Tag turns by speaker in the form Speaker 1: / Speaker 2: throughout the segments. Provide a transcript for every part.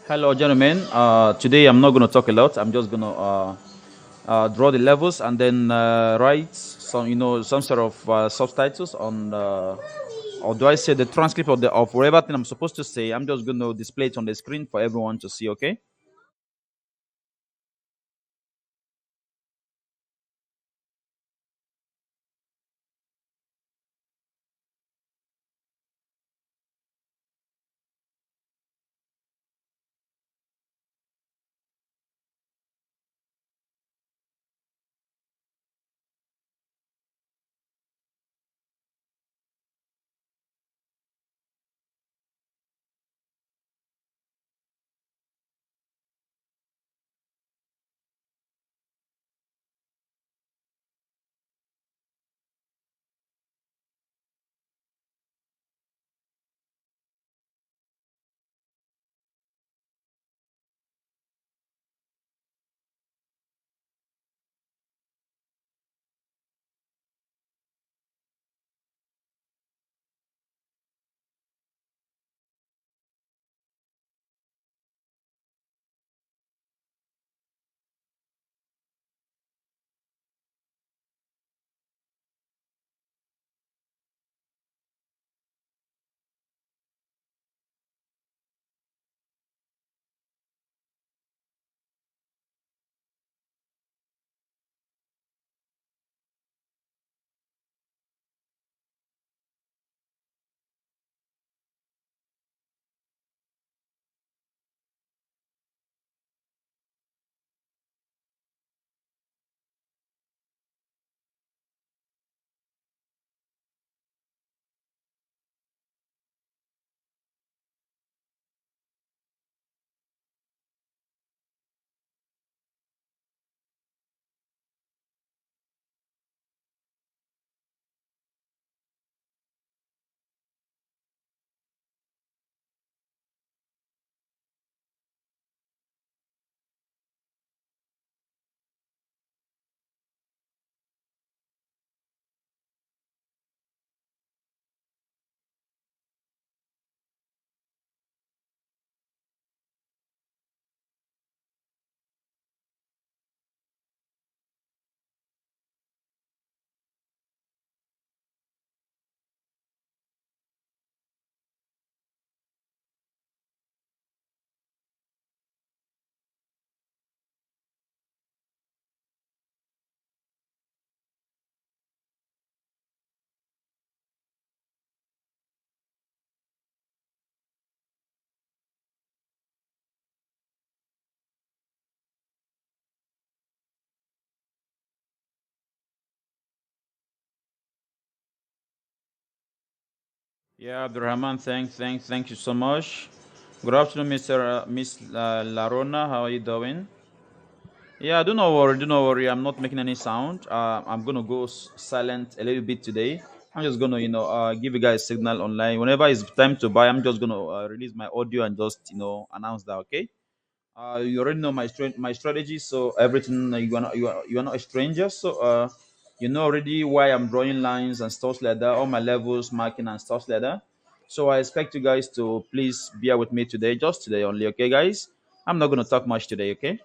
Speaker 1: Hello, gentlemen. Today I'm not going to talk a lot. I'm just going to draw the levels and then write some sort of subtitles on, or do I say the transcript of whatever thing I'm supposed to say. I'm just going to display it on the screen for everyone to see. Okay. Yeah, Abdurrahman, thank you so much. Good afternoon, Miss Larona. How are you doing? Yeah, do not worry. I'm not making any sound. I'm gonna go silent a little bit today. I'm just gonna, give you guys signal online. Whenever it's time to buy, I'm just gonna release my audio and just, announce that. Okay. You already know my strategy, so everything you are not a stranger. So you know already why I'm drawing lines and stuff like that. All my levels, marking and stuff like that. So I expect you guys to please bear with me today, just today only. Okay, guys. I'm not gonna talk much today. Okay.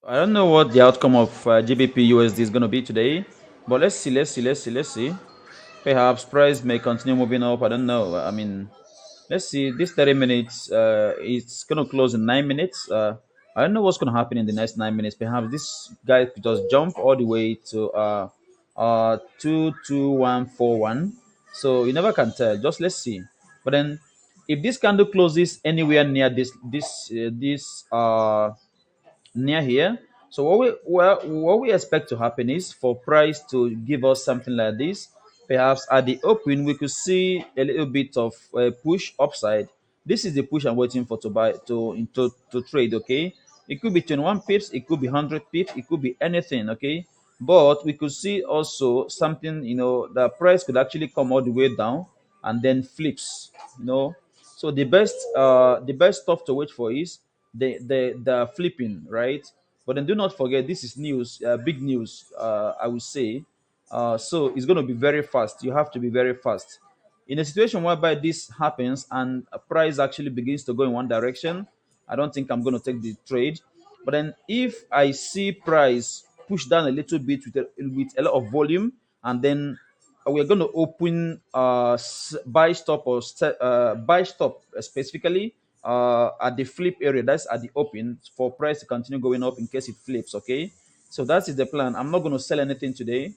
Speaker 1: I don't know what the outcome of GBPUSD is going to be today, but let's see. Perhaps price may continue moving up. I don't know. I mean, let's see. This 30 minutes, it's going to close in 9 minutes. I don't know what's going to happen in the next 9 minutes. Perhaps this guy could just jump all the way to 22141. So you never can tell. Just let's see. But then, if this candle closes anywhere near this near here. So what we expect to happen is for price to give us something like this. Perhaps at the open we could see a little bit of push upside. This is the push I'm waiting for to buy to trade. Okay, it could be 21 pips, it could be 100 pips, it could be anything. Okay, But we could see also something, the price could actually come all the way down and then flips, so the best stuff to wait for is the flipping, right? But then do not forget, this is news, big news, I would say. So it's going to be very fast. You have to be very fast in a situation whereby this happens and a price actually begins to go in one direction. I don't think I'm going to take the trade. But then if I see price push down a little bit with a lot of volume, and then we're going to open buy stop buy stop specifically at the flip area, that's at the open, for price to continue going up in case it flips. Okay, so that is the plan. I'm not going to sell anything today.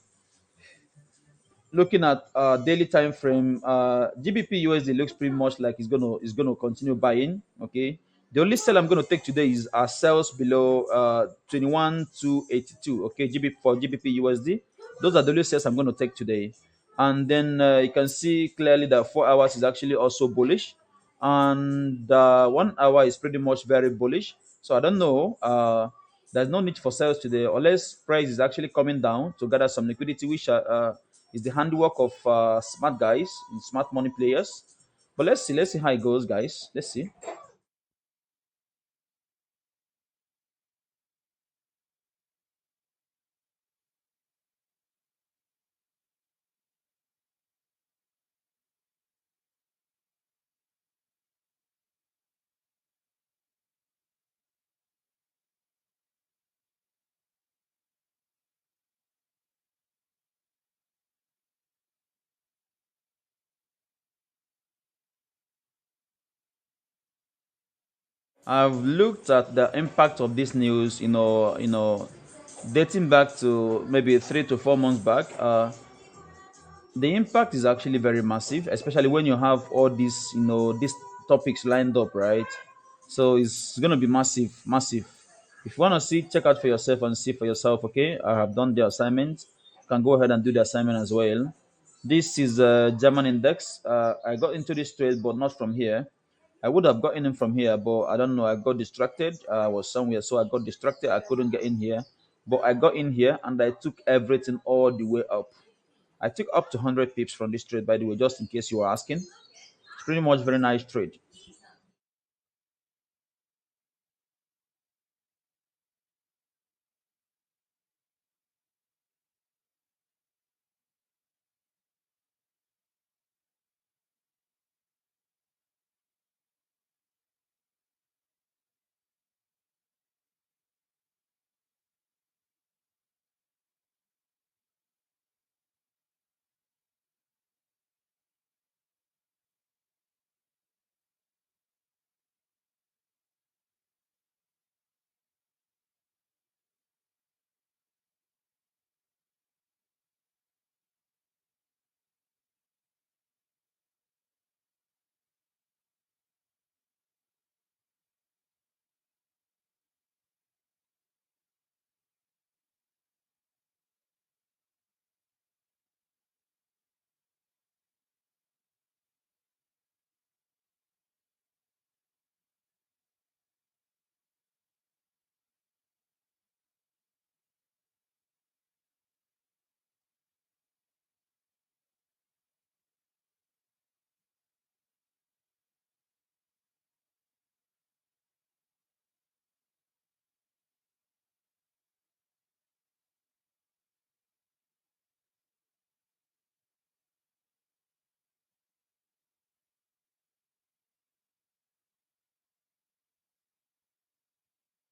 Speaker 1: Looking at daily time frame, GBPUSD looks pretty much like it's gonna continue buying. Okay, the only sell I'm gonna take today is our sales below 21 to 82. Okay, for GBPUSD, those are the only sales I'm gonna take today. And then you can see clearly that 4 hours is actually also bullish, and 1 hour is pretty much very bullish. So I don't know. There's no need for sales today unless price is actually coming down to gather some liquidity, which is the handwork of smart guys and smart money players. But let's see how it goes, guys. Let's see. I've looked at the impact of this news, dating back to maybe 3 to 4 months back. The impact is actually very massive, especially when you have all these topics lined up, right? So it's gonna be massive, massive. If you wanna see, check out for yourself and see for yourself. Okay, I have done the assignment. You can go ahead and do the assignment as well. This is a German index. I got into this trade, but not from here. I would have gotten in from here, but I don't know. I got distracted. I was somewhere, so I got distracted. I couldn't get in here, but I got in here and I took everything all the way up. I took up to 100 pips from this trade, by the way, just in case you were asking. It's pretty much very nice trade.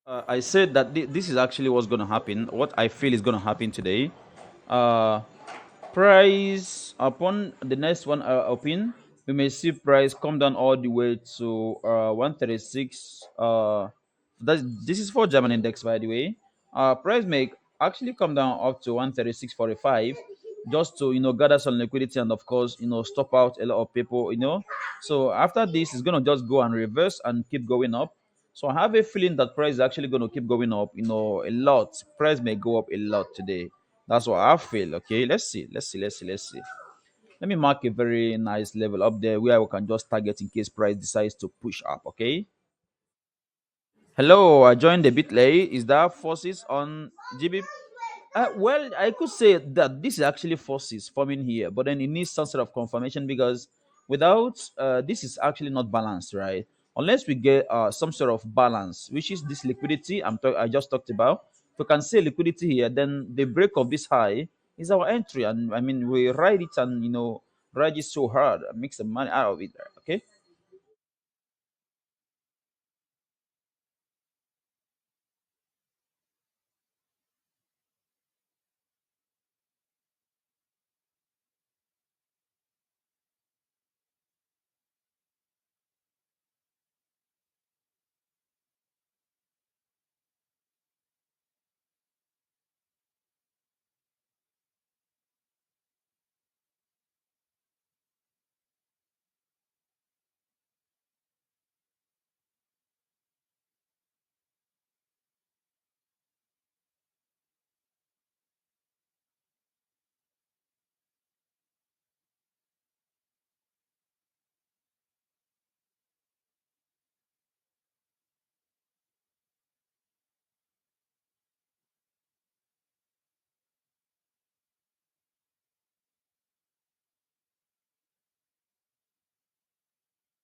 Speaker 1: I said that this is actually what's going to happen. What I feel is going to happen today. Uh, Price upon the next one open, we may see price come down all the way to 136. This is for German index, by the way. Price may actually come down up to 136.45, just to gather some liquidity, and of course stop out a lot of people. So after this, it's gonna just go and reverse and keep going up. So I have a feeling that price is actually going to keep going up, a lot. Price may go up a lot today. That's what I feel. Okay, let's see. Let me mark a very nice level up there where we can just target in case price decides to push up. Okay. Hello, I joined a bit late. Is that forces on GB? Well, I could say that this is actually forces forming here, but then it needs some sort of confirmation because without this is actually not balanced, right? Unless we get some sort of balance, which is this liquidity I just talked about. If we can say liquidity here, then the break of this high is our entry, and I mean we ride it and ride it so hard, and make some money out of it. Okay.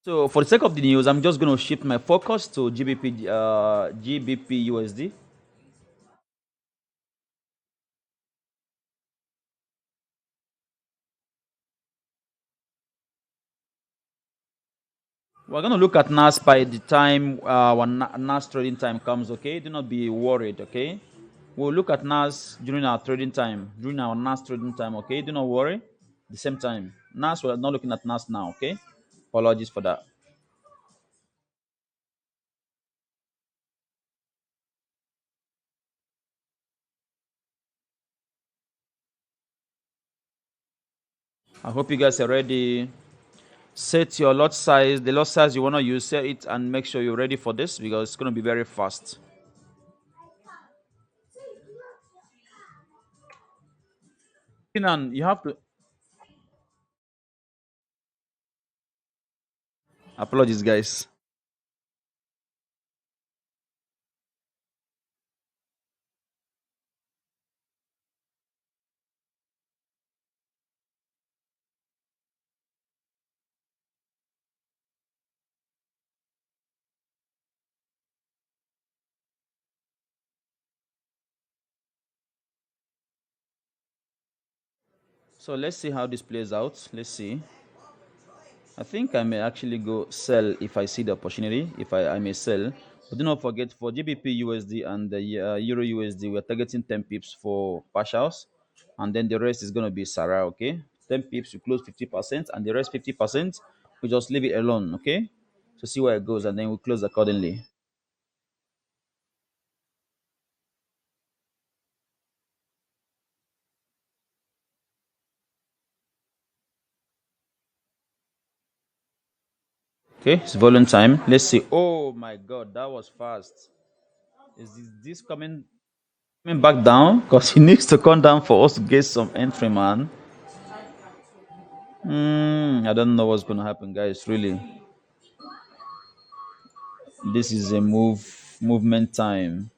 Speaker 1: So for the sake of the news, I'm just going to shift my focus to GBPUSD. We're going to look at NAS by the time when NAS trading time comes, okay? Do not be worried, okay? We'll look at NAS during our trading time, during our NAS trading time, okay? Do not worry. The same time. NAS, we're not looking at NAS now, okay? Apologies for that. I hope you guys are ready. Set your lot size, the lot size you want to use, set it and make sure you're ready for this because it's going to be very fast. Kinan, you have to. Apologies, guys. So let's see how this plays out. Let's see. I think I may actually go sell if I see the opportunity. If I may sell, but do not forget for GBP USD and the Euro USD, we're targeting 10 pips for partials, and then the rest is going to be Sarah. Okay, 10 pips we close 50%, and the rest 50% we just leave it alone. Okay, to see where it goes, and then we close accordingly. Okay, it's volume time. Let's see. Oh my God, that was fast. Is this coming back down? Because he needs to come down for us to get some entry, man. I don't know what's gonna happen, guys. Really, this is a movement time.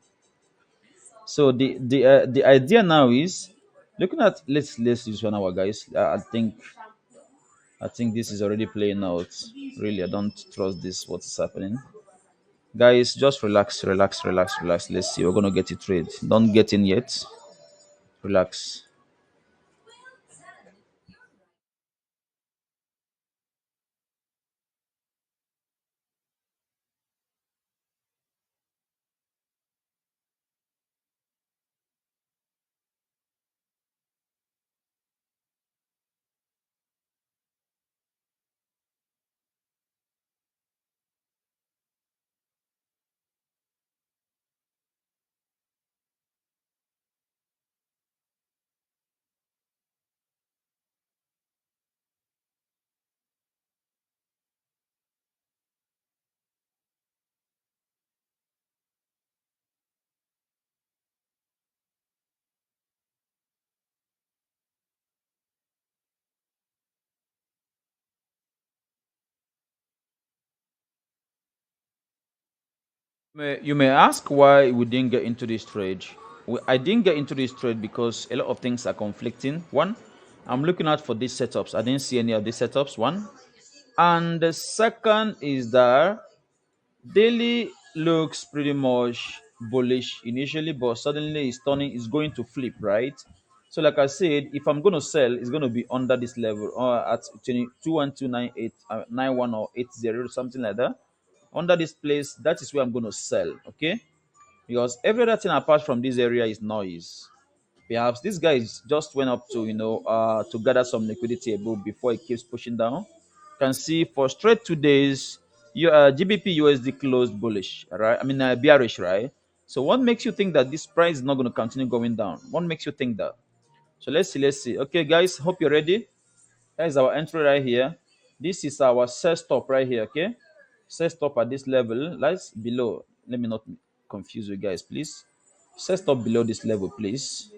Speaker 1: So the idea now is looking at let's use 1 hour, guys. I think this is already playing out. Really, I don't trust this. What's happening, guys? Just relax, relax, relax, relax. Let's see. We're gonna get it trade. Don't get in yet. Relax. You may ask why we didn't get into this trade. I didn't get into this trade because a lot of things are conflicting. One, I'm looking out for these setups. I didn't see any of these setups. One, and the second is that daily looks pretty much bullish initially, but suddenly it's turning, it's going to flip, right? So, like I said, if I'm going to sell, it's going to be under this level or at 21298, 91 or 80, something like that. Under this place, that is where I'm going to sell, okay? Because every other thing apart from this area is noise. Perhaps this guy just went up to to gather some liquidity above before it keeps pushing down. Can see for straight 2 days, your GBP USD closed bullish, right? I mean bearish, right? So what makes you think that this price is not going to continue going down? What makes you think that? So let's see, let's see. Okay, guys, hope you're ready. That is our entry right here. This is our set stop right here. Okay, set stop at this level. Let's below. Let me not confuse you guys, please. Set stop below this level, please.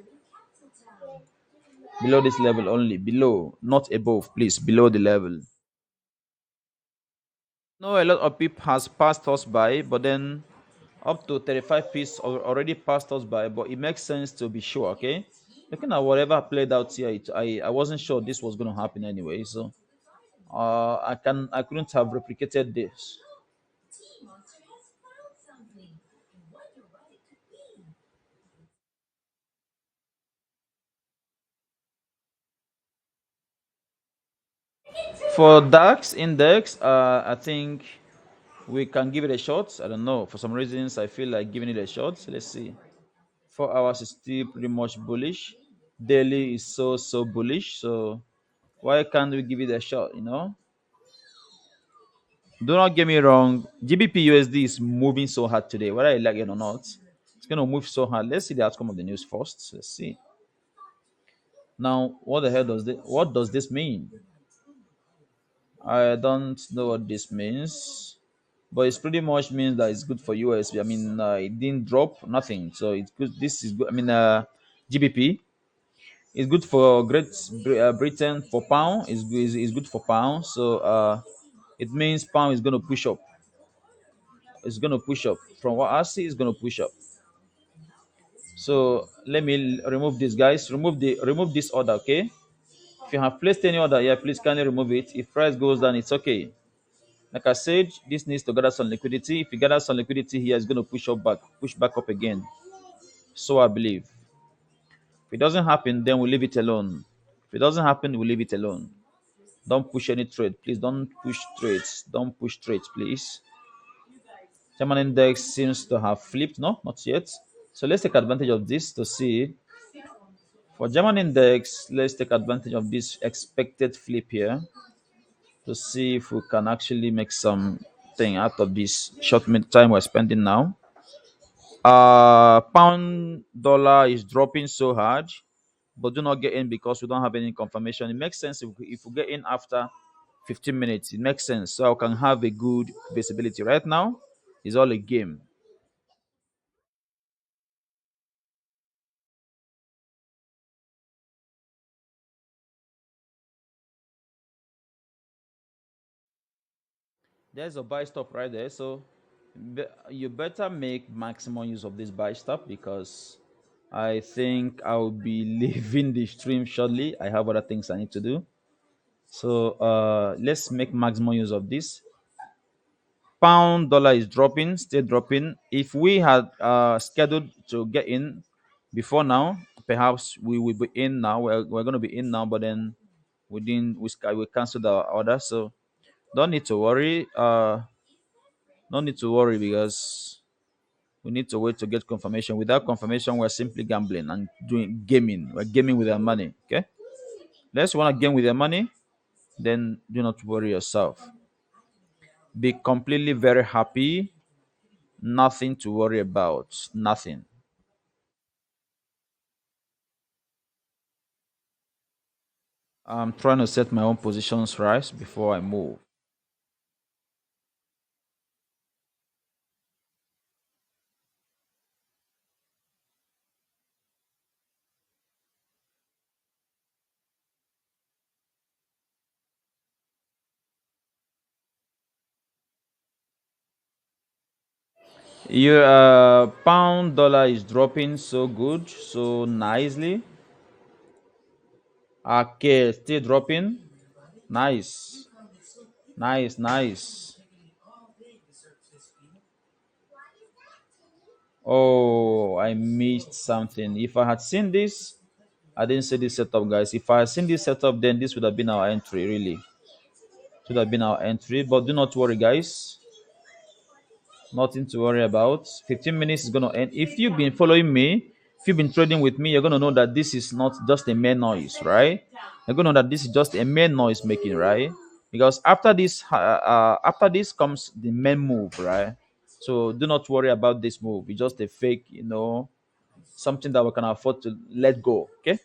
Speaker 1: Below this level only. Below, not above, please. Below the level. No, a lot of people has passed us by, but then up to 35 pieces already passed us by. But it makes sense to be sure. Okay, looking at whatever played out here, I wasn't sure this was going to happen anyway. So I couldn't have replicated this. For DAX index, I think we can give it a shot. I don't know. For some reasons, I feel like giving it a shot. So let's see. 4 hours is still pretty much bullish. Daily is so bullish. So why can't we give it a shot? Do not get me wrong. GBP USD is moving so hard today, whether I like it or not. It's gonna move so hard. Let's see the outcome of the news first. Let's see. Now, what the hell does this? What does this mean? I don't know what this means, but it's pretty much means that it's good for US. I mean, it didn't drop nothing, so it's good. This is good. I mean, GBP is good for Britain for pound. Is good for pound. So it means pound is going to push up. It's going to push up. From what I see, it's going to push up. So let me remove this, guys. Remove this order, okay? If you have placed any order here, please kindly remove it. If price goes down, it's okay. Like I said, this needs to gather some liquidity. If you gather some liquidity here, it's going to push back up again. So I believe. If it doesn't happen, then we'll leave it alone. If it doesn't happen, we'll leave it alone. Don't push any trade, please. Don't push trades. Don't push trades, please. German index seems to have flipped. No, not yet. So let's take advantage of this to see. For German index, let's take advantage of this expected flip here to see if we can actually make something out of this short time we're spending now. Pound dollar is dropping so hard, but do not get in because we don't have any confirmation. It makes sense if we get in after 15 minutes. It makes sense, so I can have a good visibility. Right now, it's all a game. There's a buy stop right there, so you better make maximum use of this buy stop because I think I'll be leaving the stream shortly. I have other things I need to do. So let's make maximum use of this. Pound dollar is dropping, still dropping. If we had scheduled to get in before now, perhaps we will be in now. We're going to be in now, but then we canceled our order. So don't need to worry. No need to worry because we need to wait to get confirmation. Without confirmation, we're simply gambling and doing gaming. We're gaming with our money. Okay. Unless you want to game with your money, then do not worry yourself. Be completely very happy. Nothing to worry about. Nothing. I'm trying to set my own positions right before I move. Your pound dollar is dropping so good, so nicely. Okay, still dropping. Nice, nice, nice. Oh, I missed something. If I had seen this, I didn't see this setup, guys. If I had seen this setup, then this would have been our entry, really. Should have been our entry. But do not worry, guys. Nothing to worry about. 15 minutes is going to end. If you've been following me, if you've been trading with me, you're going to know that this is not just a mere noise, right? You're going to know that this is just a mere noise making, right? Because after this comes the main move, right? So do not worry about this move. It's just a fake, something that we can afford to let go. Okay.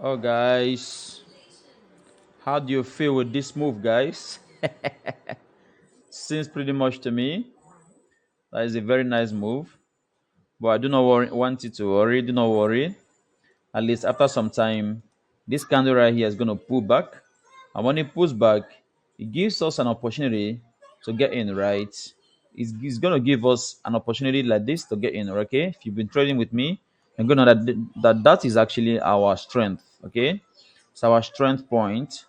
Speaker 1: Oh, guys, how do you feel with this move, guys? Seems pretty much to me that is a very nice move. But I do not want you to worry. Do not worry. At least after some time, this candle right here is going to pull back. And when it pulls back, it gives us an opportunity to get in, right? It's going to give us an opportunity like this to get in, okay? If you've been trading with me, you're going to know that is actually our strength, okay? It's our strength point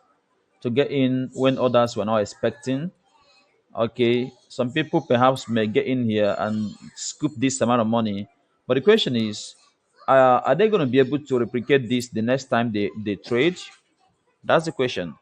Speaker 1: to get in when others were not expecting. Okay, some people perhaps may get in here and scoop this amount of money, but the question is, are they going to be able to replicate this the next time they trade? That's the question.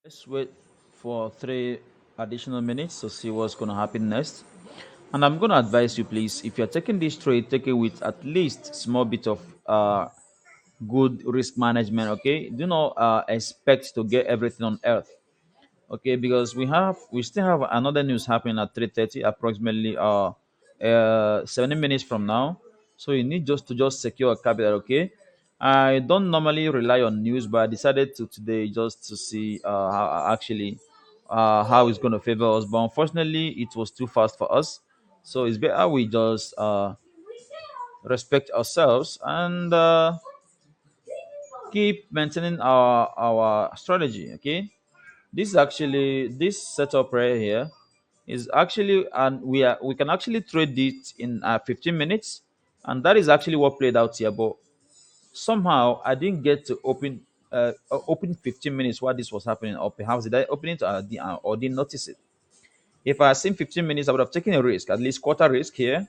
Speaker 1: Let's wait for 3 additional minutes to see what's going to happen next. And I'm going to advise you, please, if you're taking this trade, take it with at least small bit of good risk management. Okay, do not expect to get everything on earth. Okay, because we still have another news happening at 3:30, approximately 70 minutes from now. So you need just secure a capital. Okay, I don't normally rely on news, but I decided to today just to see how it's going to favor us. But unfortunately it was too fast for us, so it's better we just respect ourselves and keep maintaining our strategy. Okay, this setup right here is actually, and we can actually trade it in 15 minutes, and that is actually what played out here. But somehow I didn't get to open 15 minutes while this was happening, or perhaps did I open it or didn't notice it. If I had seen 15 minutes, I would have taken a risk, at least quarter risk here.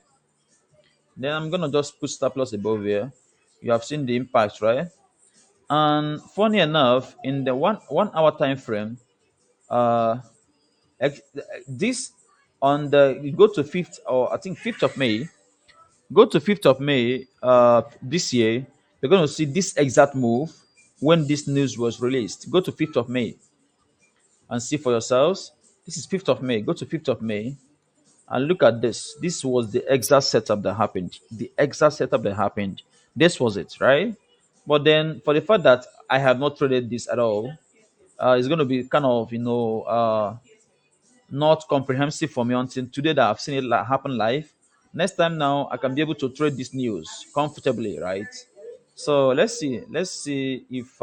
Speaker 1: Then I'm gonna just put stop loss above here. You have seen the impact, right? And funny enough, in the one hour time frame, uh this on the you go to 5th, or I think 5th of May, go to 5th of May this year, you're going to see this exact move when this news was released. Go to 5th of May and see for yourselves. This is 5th of May. Go to 5th of May and look at this. This was the exact setup that happened. The exact setup that happened. This was it, right? But then for the fact that I have not traded this at all, it's going to be kind of, not comprehensive for me until today that I've seen it happen live. Next time now, I can be able to trade this news comfortably, right? So let's see. Let's see if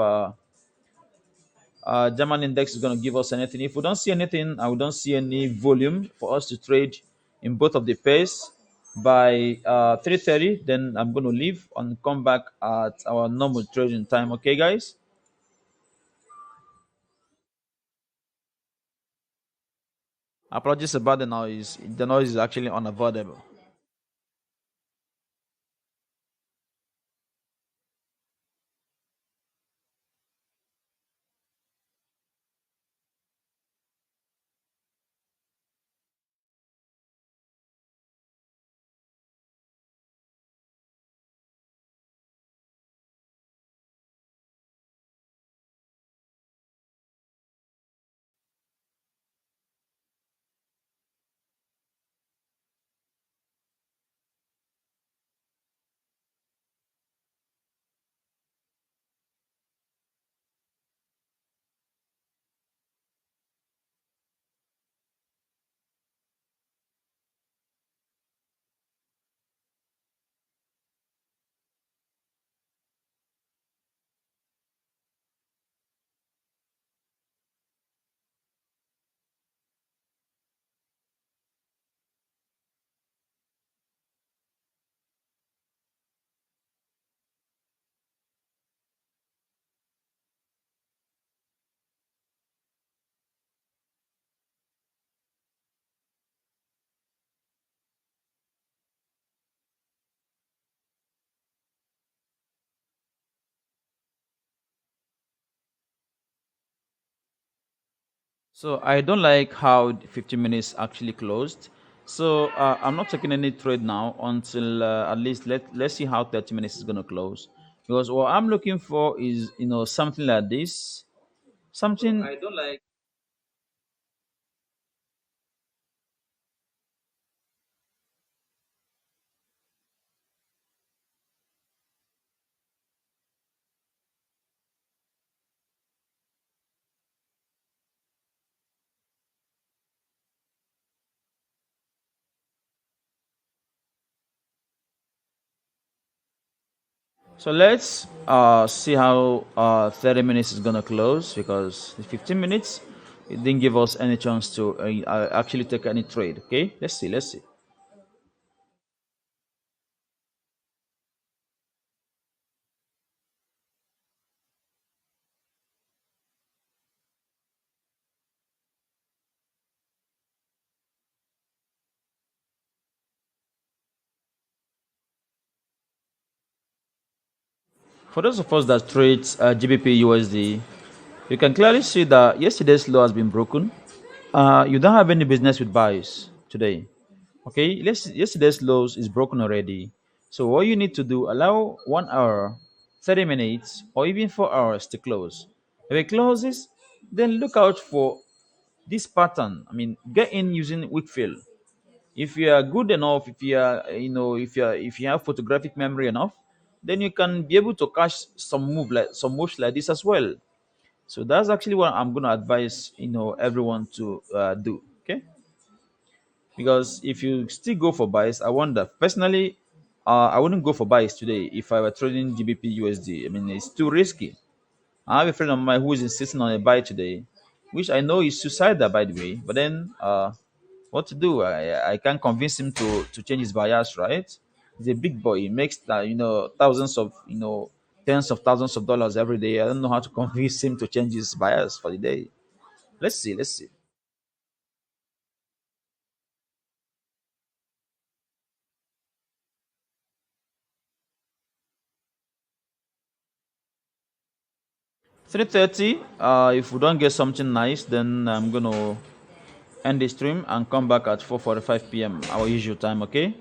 Speaker 1: German index is going to give us anything. If we don't see anything, and we don't see any volume for us to trade in both of the pairs by 3:30, then I'm going to leave and come back at our normal trading time. Okay, guys? Apologies about the noise. The noise is actually unavoidable. So I don't like how the 15 minutes actually closed. So I'm not taking any trade now until at least let's see how 30 minutes is gonna close. Because what I'm looking for is, something like this. Something I don't like. So let's see how 30 minutes is gonna close, because the 15 minutes it didn't give us any chance to actually take any trade. Okay, let's see. Let's see. For those of us that trade GBP USD, You can clearly see that yesterday's low has been broken. You don't have any business with buys today. Okay, yesterday's lows is broken already. So what you need to do, allow 1 hour, 30 minutes, or even 4 hours to close. If it closes, then look out for this pattern. I mean, get in using weak fill. If you are good enough, if you are, if you have photographic memory enough, then you can be able to catch some moves like this as well. So that's actually what I'm going to advise everyone to do. Okay, because if you still go for buys, I wonder personally, I wouldn't go for buys today if I were trading GBPUSD. I mean, it's too risky. I have a friend of mine who is insisting on a buy today, which I know is suicidal, by the way. But then, what to do? I can't convince him to change his bias, right? He's a big boy. He makes thousands of tens of thousands of dollars every day. I don't know how to convince him to change his bias for the day. Let's see. Let's see. 3:30. If we don't get something nice, then I'm gonna end the stream and come back at 4:45 p.m. our usual time. Okay.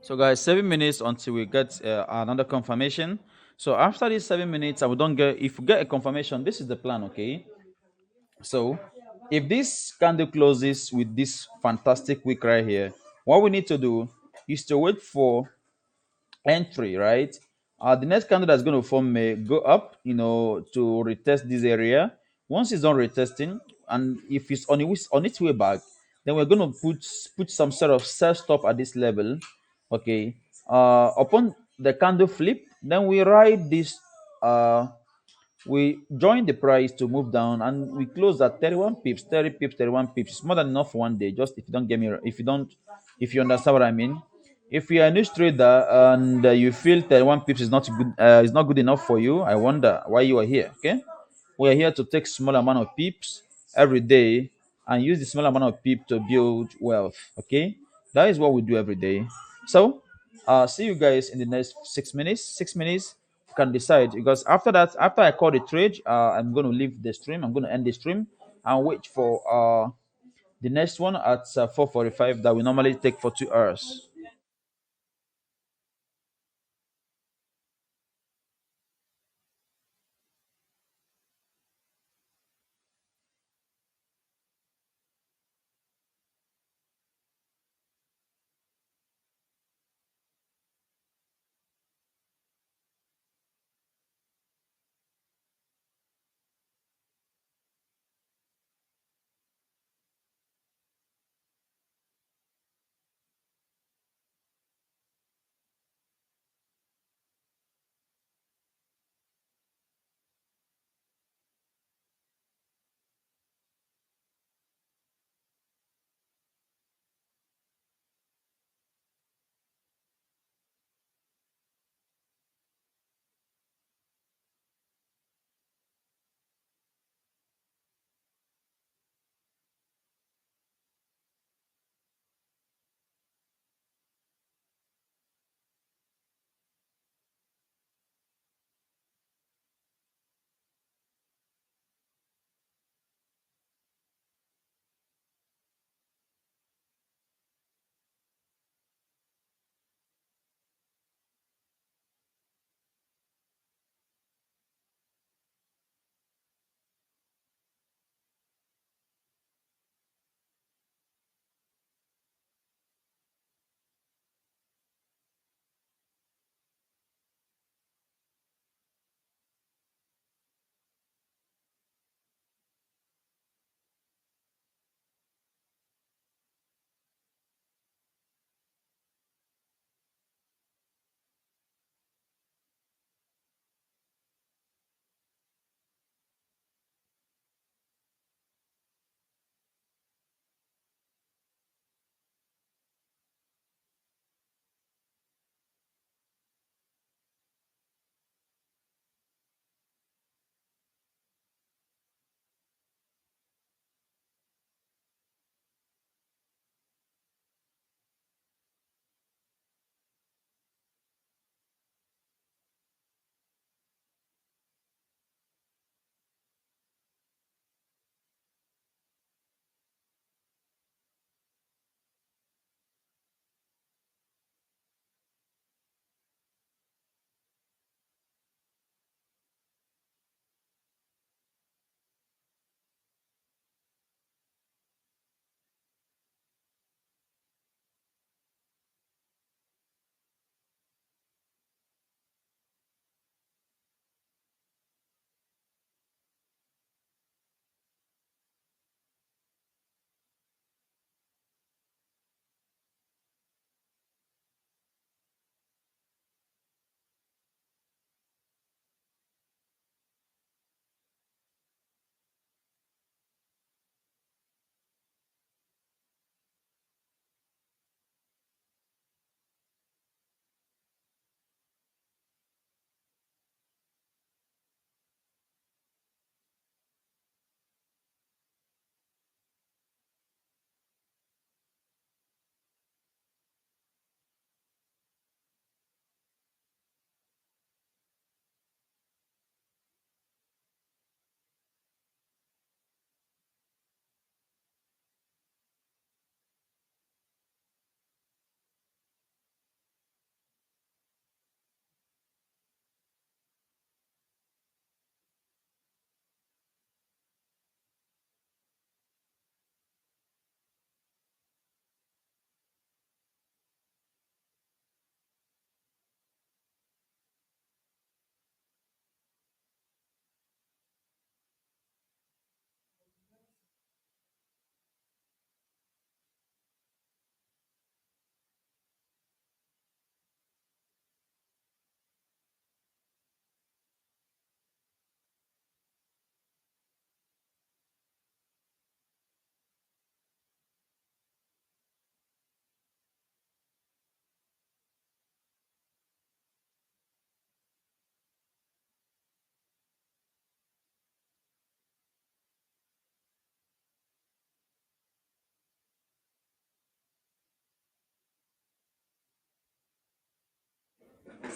Speaker 1: So, guys, 7 minutes until we get another confirmation. So, after these 7 minutes, and we don't get, if we get a confirmation, this is the plan, okay? So, if this candle closes with this fantastic wick right here, what we need to do is to wait for entry, right? The next candle that's going to form may go up, to retest this area. Once it's done retesting, and if it's on its way back, then we're going to put some sort of sell stop at this level. Okay. Upon the candle flip, then we ride this. We join the price to move down, and we close at 31 pips, 30 pips, 31 pips. It's more than enough for one day. Just if you don't get me, if you understand what I mean. If you're a new trader and you feel 31 pips is not good enough for you, I wonder why you are here. Okay, we are here to take small amount of pips every day and use the small amount of pip to build wealth. Okay, that is what we do every day. So, see you guys in the next 6 minutes. 6 minutes, you can decide, because after that, after I call the trade, I'm going to leave the stream. I'm going to end the stream and wait for the next one at 4:45 that we normally take for 2 hours.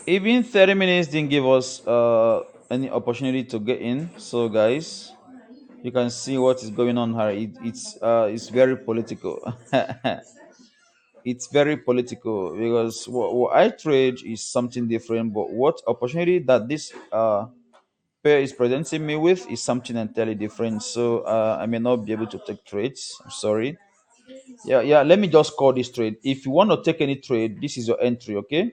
Speaker 1: Even 30 minutes didn't give us any opportunity to get in. So, guys, you can see what is going on here. It's very political. It's very political because what I trade is something different, but what opportunity that this pair is presenting me with is something entirely different. So I may not be able to take trades. I'm sorry. Yeah. Let me just call this trade. If you want to take any trade, this is your entry. Okay,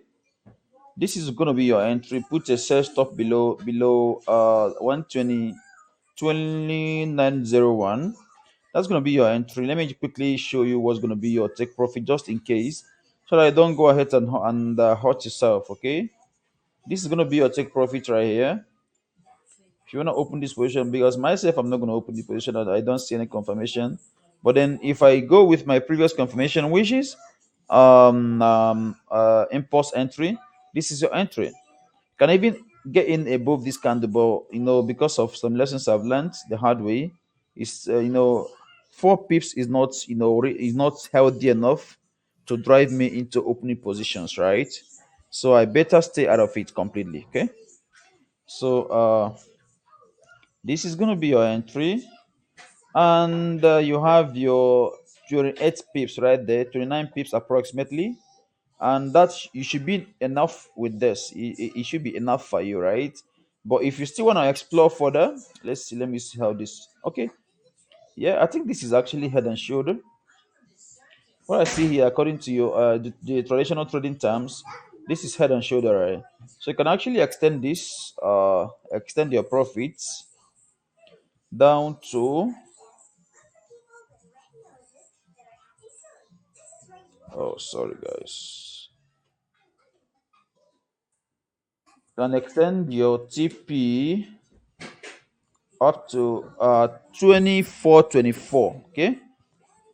Speaker 1: this is going to be your entry. Put a sell stop below 120 2901. That's going to be your entry. Let me quickly show you what's going to be your take profit just in case, so that I don't go ahead and hurt yourself. Okay, this is going to be your take profit right here. If you want to open this position, because myself, I'm not going to open the position. I don't see any confirmation. But then if I go with my previous confirmation, which is impulse entry, this is your entry. Can I even get in above this candle? But because of some lessons I've learned the hard way, is 4 pips is not is not healthy enough to drive me into opening positions, right? So I better stay out of it completely. Okay. So this is gonna be your entry, and you have your 28 pips right there, 29 pips approximately, and you should be enough with this. It should be enough for you, right? But if you still want to explore further, let's see. Let me see how this. Okay, yeah, I think this is actually head and shoulder. What I see here, according to your the traditional trading terms, this is head and shoulder, right? So you can actually extend this, extend your profits down to. Oh, sorry, guys. Can extend your TP up to 2424. Okay,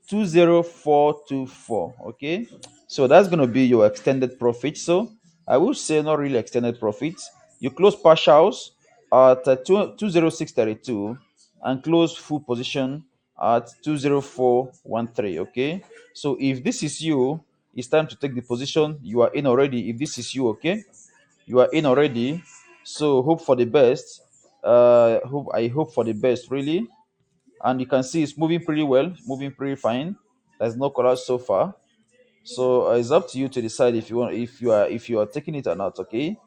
Speaker 1: 20424. Okay, so that's going to be your extended profit. So I will say not really extended profits. You close partials at 20632 and close full position at 20413. Okay, so if this is you, it's time to take the position. You are in already. If this is you, okay, you are in already. So hope for the best. I hope for the best, really. And you can see it's moving pretty well, moving pretty fine. There's no collapse so far. So it's up to you to decide if you are taking it or not. Okay.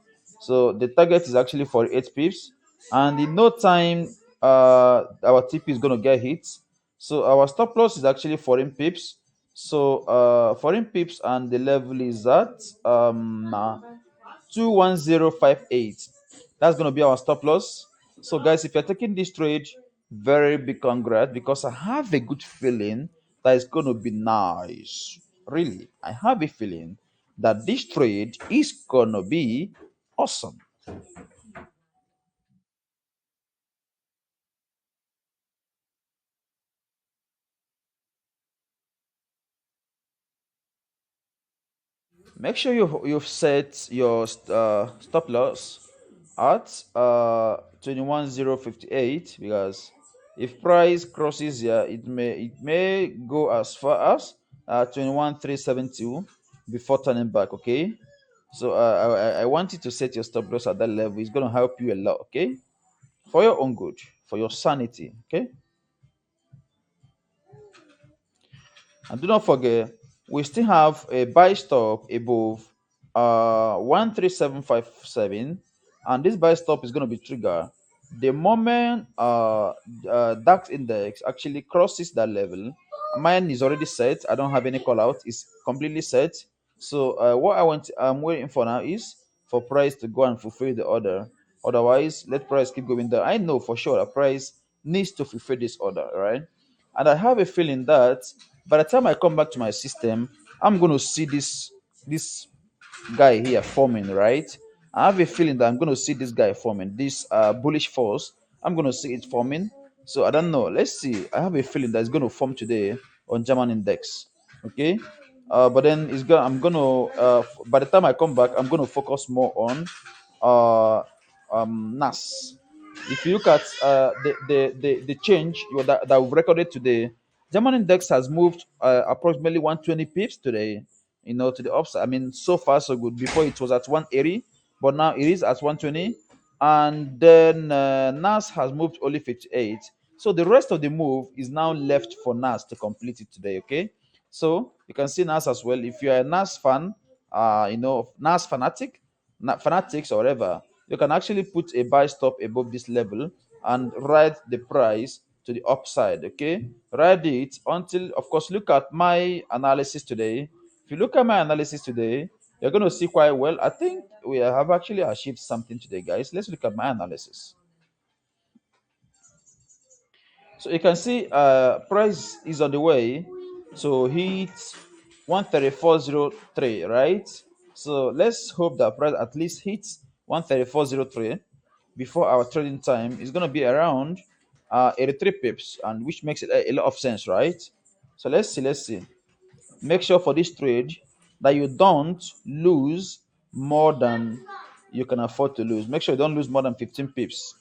Speaker 1: So the target is actually for 8 pips, and in no time, our TP is gonna get hit. So our stop loss is actually 14 pips. So 14 pips, and the level is at 21058. That's going to be our stop loss. So, guys, if you're taking this trade, very big congrats, because I have a good feeling that it's going to be nice. Really, I have a feeling that this trade is going to be awesome. Make sure you've set your stop loss at 21058, because if price crosses here, it may go as far as 21372 before turning back. Okay, so I want you to set your stop loss at that level. It's going to help you a lot. Okay, for your own good, for your sanity. Okay. And do not forget, we still have a buy stop above 13757, and this buy stop is going to be triggered the moment DAX index actually crosses that level. Mine is already set. I don't have any call out. It's completely set. So I'm waiting for now is for price to go and fulfill the order. Otherwise, let price keep going down. I know for sure that price needs to fulfill this order, right? And I have a feeling that by the time I come back to my system, I'm going to see this guy here forming, right? I have a feeling that I'm going to see this guy forming, this bullish force. I'm going to see it forming. So I don't know. Let's see. I have a feeling that it's going to form today on German index. Okay. But then I'm going to, by the time I come back, I'm going to focus more on uh, NAS. If you look at the change that we've recorded today, German index has moved approximately 120 pips today, to the upside. I mean, so far so good. Before it was at 180, but now it is at 120. And then NAS has moved only 58. So the rest of the move is now left for NAS to complete it today. Okay, so you can see NAS as well. If you're a NAS fan, NAS fanatic, fanatics or whatever, you can actually put a buy stop above this level and ride the price to the upside. Okay, ride it until, of course, look at my analysis today. If you look at my analysis today, you're going to see quite well. I think we have actually achieved something today, guys. Let's look at my analysis. So you can see price is on the way to hit 134.03, right? So let's hope that price at least hits 134.03 before our trading time is going to be around 83 pips, and which makes it a lot of sense, right? So let's see. Make sure for this trade that you don't lose more than you can afford to lose. Make sure you don't lose more than 15 pips.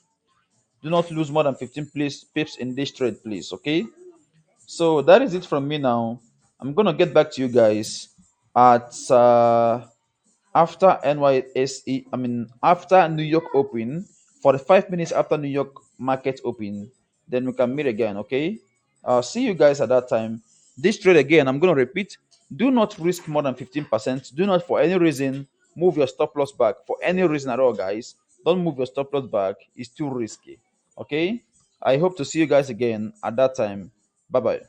Speaker 1: Do not lose more than 15 pips in this trade, please. Okay. So that is it from me now. I'm gonna get back to you guys at after NYSE. I mean after New York Open, 45 minutes after New York market open. Then we can meet again. Okay. See you guys at that time. This trade again, I'm gonna repeat. Do not risk more than 15%. Do not for any reason move your stop loss back for any reason at all, guys. Don't move your stop loss back. It's too risky. Okay. I hope to see you guys again at that time. Bye bye.